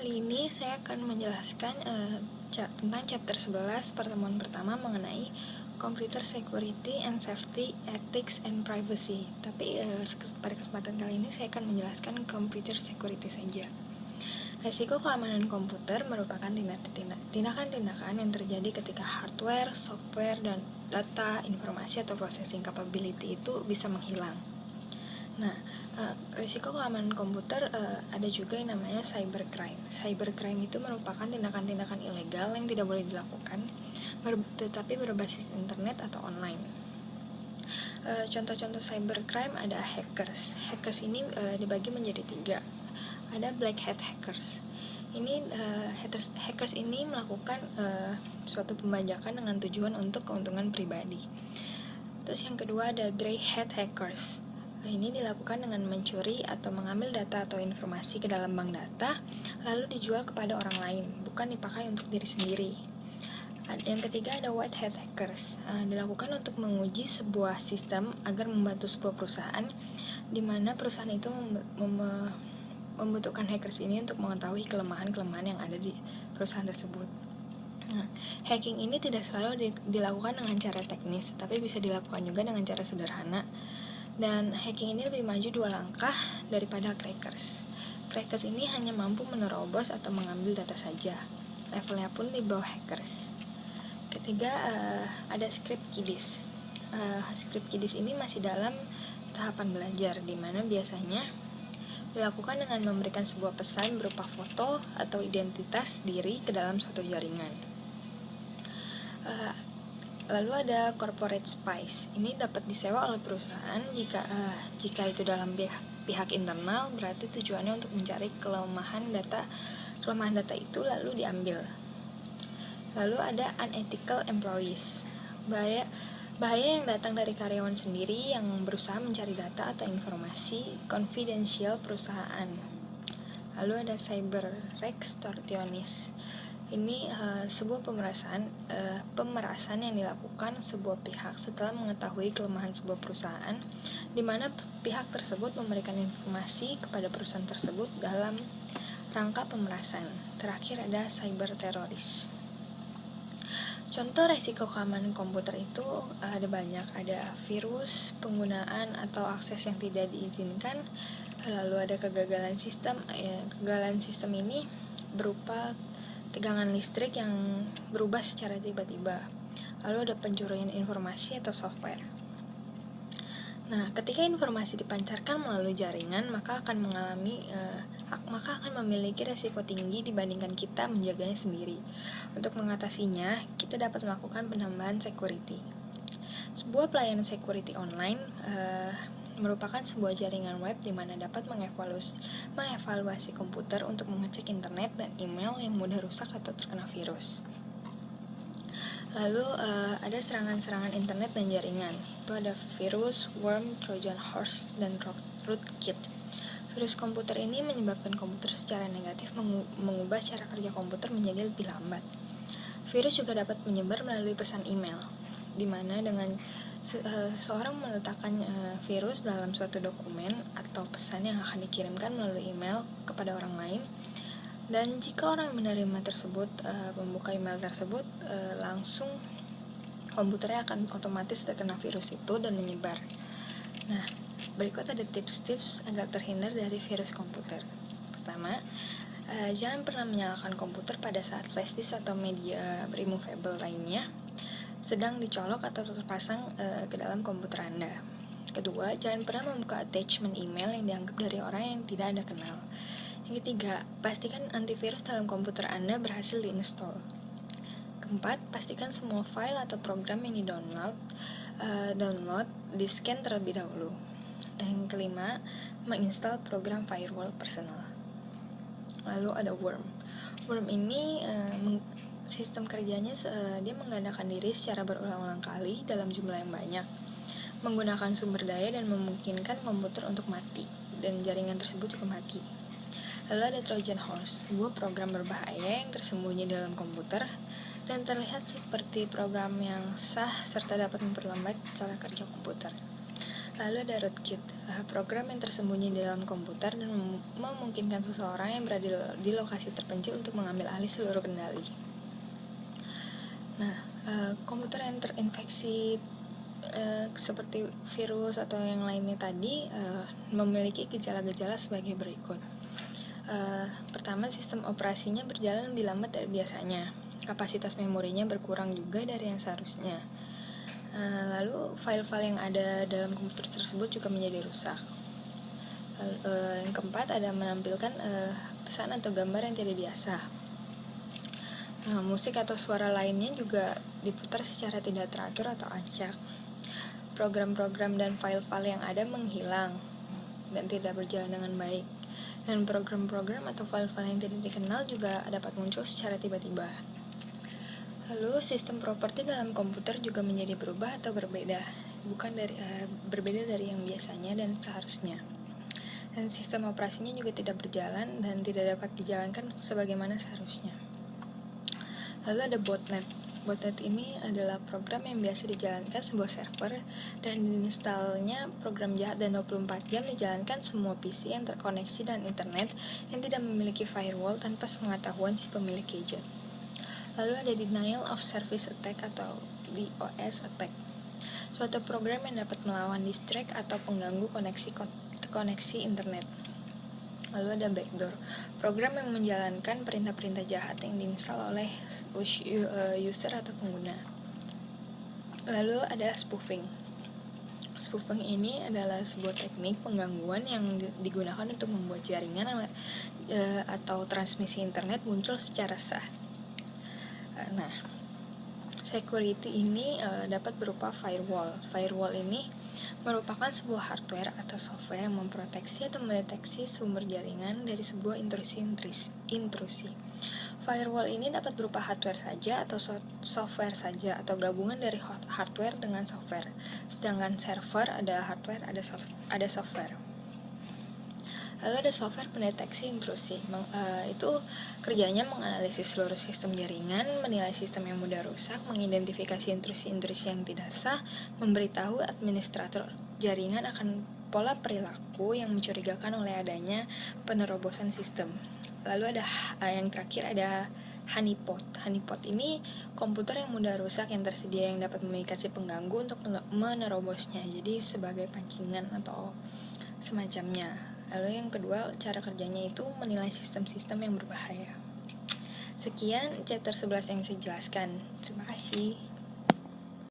Kali ini saya akan menjelaskan tentang chapter 11 pertemuan pertama mengenai Computer Security and Safety, Ethics and Privacy. Tapi pada kesempatan kali ini saya akan menjelaskan Computer Security saja. Resiko keamanan komputer merupakan tindakan-tindakan yang terjadi ketika hardware, software, dan data, informasi atau processing capability itu bisa menghilang. Nah, risiko keamanan komputer ada juga yang namanya cybercrime. Cybercrime itu merupakan tindakan-tindakan ilegal yang tidak boleh dilakukan, tetapi berbasis internet atau online. Contoh-contoh cybercrime ada hackers. Hackers ini dibagi menjadi 3. Ada black hat hackers. Hackers ini melakukan suatu pembajakan dengan tujuan untuk keuntungan pribadi. Terus yang kedua ada grey hat hackers. Ini dilakukan dengan mencuri atau mengambil data atau informasi ke dalam bank data, lalu dijual kepada orang lain, bukan dipakai untuk diri sendiri. Yang ketiga ada white hat hackers. Dilakukan untuk menguji sebuah sistem agar membantu sebuah perusahaan, di mana perusahaan itu membutuhkan hackers ini untuk mengetahui kelemahan-kelemahan yang ada di perusahaan tersebut. Nah, hacking ini tidak selalu dilakukan dengan cara teknis, tapi bisa dilakukan juga dengan cara sederhana. Dan hacking ini lebih maju 2 langkah daripada crackers. Crackers ini hanya mampu menerobos atau mengambil data saja. Levelnya pun di bawah hackers. Ketiga, ada script kiddies. Script kiddies ini masih dalam tahapan belajar, di mana biasanya dilakukan dengan memberikan sebuah pesan berupa foto atau identitas diri ke dalam suatu jaringan. Lalu ada corporate spies. Ini dapat disewa oleh perusahaan jika itu dalam pihak internal, berarti tujuannya untuk mencari kelemahan data itu lalu diambil. Lalu ada unethical employees. Bahaya yang datang dari karyawan sendiri yang berusaha mencari data atau informasi confidential perusahaan. Lalu ada cyber extortionist. Ini sebuah pemerasan yang dilakukan sebuah pihak setelah mengetahui kelemahan sebuah perusahaan, di mana pihak tersebut memberikan informasi kepada perusahaan tersebut dalam rangka pemerasan. Terakhir ada cyber teroris. Contoh resiko keamanan komputer itu ada banyak, ada virus, penggunaan atau akses yang tidak diizinkan, lalu ada kegagalan sistem. Kegagalan sistem ini berupa tegangan listrik yang berubah secara tiba-tiba. Lalu ada pencurian informasi atau software. Nah, ketika informasi dipancarkan melalui jaringan, maka akan memiliki resiko tinggi dibandingkan kita menjaganya sendiri. Untuk mengatasinya, kita dapat melakukan penambahan security. Sebuah pelayanan security online merupakan sebuah jaringan web di mana dapat mengevaluasi komputer untuk mengecek internet dan email yang mudah rusak atau terkena virus. Lalu ada serangan-serangan internet dan jaringan. Itu ada virus, worm, trojan horse, dan rootkit. Virus komputer ini menyebabkan komputer secara negatif mengubah cara kerja komputer menjadi lebih lambat. Virus juga dapat menyebar melalui pesan email, di mana dengan seseorang meletakkan virus dalam suatu dokumen atau pesan yang akan dikirimkan melalui email kepada orang lain, dan jika orang yang menerima tersebut membuka email tersebut, langsung komputernya akan otomatis terkena virus itu dan menyebar. Nah, berikut ada tips-tips agar terhindar dari virus komputer. Pertama, jangan pernah menyalakan komputer pada saat flash disk atau media removable lainnya sedang dicolok atau terpasang ke dalam komputer Anda. Kedua, jangan pernah membuka attachment email yang dianggap dari orang yang tidak Anda kenal. Yang ketiga, pastikan antivirus dalam komputer Anda berhasil diinstal. Keempat, pastikan semua file atau program yang di-download di-scan terlebih dahulu. Yang kelima, menginstal program firewall personal. Lalu ada worm. Worm ini sistem kerjanya dia menggandakan diri secara berulang-ulang kali dalam jumlah yang banyak, menggunakan sumber daya dan memungkinkan komputer untuk mati, dan jaringan tersebut juga mati. Lalu ada trojan horse, sebuah program berbahaya yang tersembunyi dalam komputer dan terlihat seperti program yang sah serta dapat memperlambat cara kerja komputer. Lalu ada rootkit, program yang tersembunyi di dalam komputer dan memungkinkan seseorang yang berada di lokasi terpencil untuk mengambil alih seluruh kendali. Nah, komputer yang terinfeksi seperti virus atau yang lainnya tadi memiliki gejala-gejala sebagai berikut. Pertama, sistem operasinya berjalan lebih lambat dari biasanya. Kapasitas memorinya berkurang juga dari yang seharusnya. Lalu file-file yang ada dalam komputer tersebut juga menjadi rusak. Yang keempat, ada menampilkan pesan atau gambar yang tidak biasa. Musik atau suara lainnya juga diputar secara tidak teratur atau acak. Program-program dan file-file yang ada menghilang dan tidak berjalan dengan baik. Dan program-program atau file-file yang tidak dikenal juga dapat muncul secara tiba-tiba. Lalu sistem properti dalam komputer juga menjadi berubah atau berbeda, berbeda dari yang biasanya dan seharusnya. Dan sistem operasinya juga tidak berjalan dan tidak dapat dijalankan sebagaimana seharusnya. Lalu ada botnet. Botnet ini adalah program yang biasa dijalankan sebuah server dan diinstalnya program jahat dan 24 jam dijalankan semua PC yang terkoneksi dengan internet yang tidak memiliki firewall tanpa sepengetahuan si pemilik gadget. Lalu ada denial of service attack atau DOS attack, suatu program yang dapat melawan distract atau pengganggu koneksi internet. Lalu ada backdoor, program yang menjalankan perintah-perintah jahat yang diinstal oleh user atau pengguna. Lalu ada spoofing. Spoofing ini adalah sebuah teknik penggangguan yang digunakan untuk membuat jaringan atau transmisi internet muncul secara sah. Nah, security ini dapat berupa firewall. Firewall ini merupakan sebuah hardware atau software yang memproteksi atau mendeteksi sumber jaringan dari sebuah intrusi. Firewall ini dapat berupa hardware saja atau software saja atau gabungan dari hardware dengan software. Sedangkan server ada hardware, ada software. Lalu ada software pendeteksi intrusi. Itu kerjanya menganalisis seluruh sistem jaringan, menilai sistem yang mudah rusak, mengidentifikasi intrusi-intrusi yang tidak sah, memberitahu administrator jaringan akan pola perilaku yang mencurigakan oleh adanya penerobosan sistem. Lalu ada yang terakhir ada honeypot. Honeypot ini komputer yang mudah rusak yang tersedia yang dapat memikat si pengganggu untuk menerobosnya. Jadi sebagai pancingan atau semacamnya. Lalu yang kedua, cara kerjanya itu menilai sistem-sistem yang berbahaya. Sekian chapter 11 yang saya jelaskan. Terima kasih.